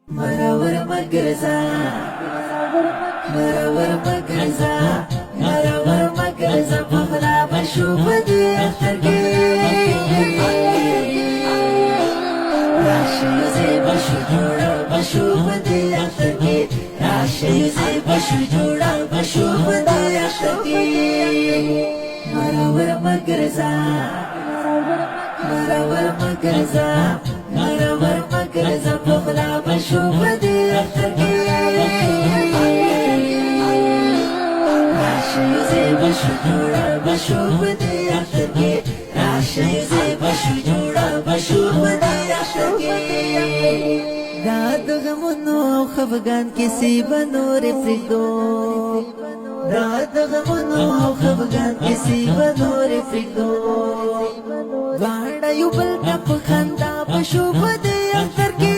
مرور مگرزا مرور مگرزا مرور مگرزا پخلا بشو بدی اخترگی راشی زی بشو جوڑا بشو بدی اخترگی راشی زی بشو جوڑا بشو بدی اخترگی مرور مگرزا مرور مگرزا مرور مگرزا پخلا بشو بدی اخترگی راشی زی بشو جوڑا بشو بدی اخترگی راشی زی بشو جوڑا بشو بدی اخترگی داد غمونو خفگان کسی بنور فریدو داد غمونو خفگان کسی بنور فریدو واڑا یو بل ٹپ خندا بشو بدی اخترگی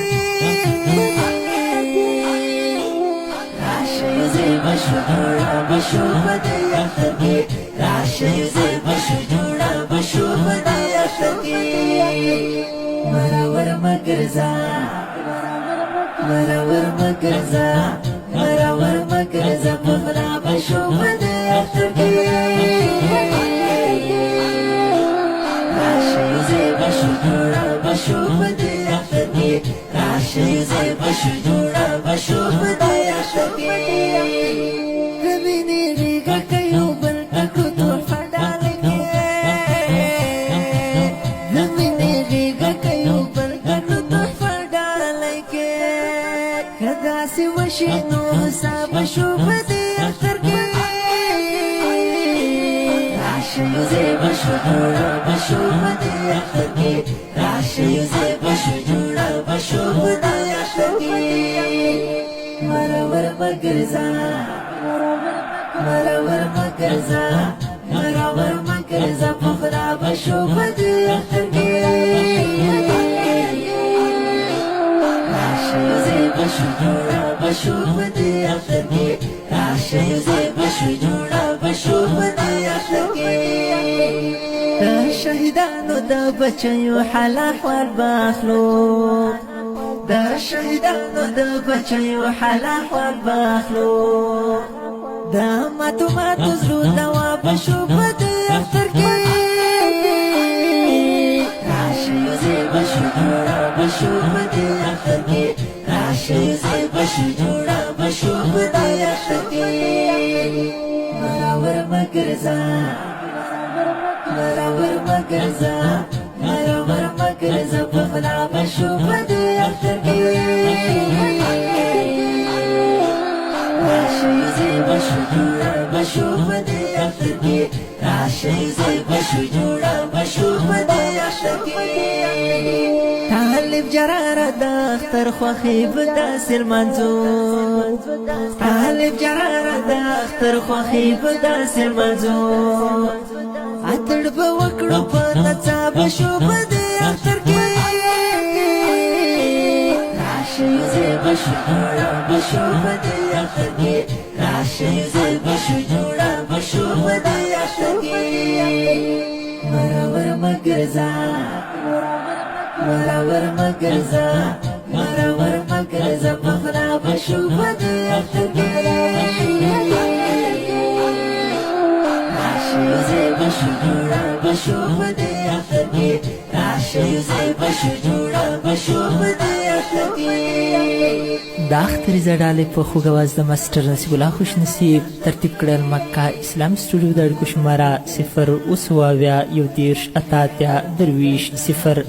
راشی زی بشو جوڑا بشو بدی اخترگی راشی زی بشو جوڑا بشو بدی اخترگی مرور مگرزا مرور مگرزا مرور مگرزا پخلا بشو بدی اخترگی راشی زی بشو جوڑا بشو بدی اخترگی راشی زی بشو جوڑا بشو بدی اخترگی کبینی ریگا کیو بل تکو تور فڈالنگی کبینی ریگا کیو بل تکو تور فڈالنگی کدا سی وشنو سا بشو بدی اخترگی راشی زی بشو جوڑا بشو بدی اخترگی راشی زی بشو جوڑا بشو بدی اخترگی مرور مگرزا مرور مگرزا مرور مگرزا پخلا بشو بدی اخترگی راشی زی بشو جوڑا بشو بدی اخترگی راشی زی بشو جوڑا بشو بدی اخترگی دا شهیدانو دا بچیو حال احوال باخلو دا شهیدانو دا بچیو حال احوال باخلو دا ماتو ماتو زلو دوا بشو بدی اخترگی راشی زی بشو جوڑا بشو بدی اخترگی راشی زی بشو جوڑا بشو بدی اخترگی مرور مگرزا مرور مگرزا مرور مگرزا پخلا بشو بدی اخترگی راشی زی بشو جوڑا بشو بدی اخترگی راشی زی بشو جوڑا بشو بدی اخترگی طالب جرار دا اختر خوخی بدا سر منزور طالب جرار دا اختر خوخی بدا سر منزور اتڑ بوکڑو پنچا بشو بدی اخترگی راشی زی بشو جوڑا بشو بدی اخترگی راشی زی بشو جوڑا بشو بدی اخترگی مرور مگرزا مرور مگرزا مرور مگرزا پخلا بشو بدی اخترگی راشی زی بشو جوڑا بشو بدی اخترگی راشی زی بشو جوڑا بشو بدی اخترگی دا اختری زډالې په خوږ اواز د ماسټر نصیب الله خوش نصیب ترتیب کړل مکه اسلام سټوډیو د اړیکو شماره 0 درویش 0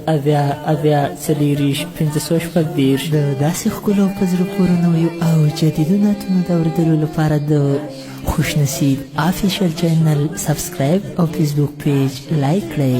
د داسې ښکلو په زړه پورې نویو او جدیدو نعتونو د اورېدلو لپاره د خوش نصیب آفیشل چینل سبسکرایب او فیسبوک پیج لایک کړئ.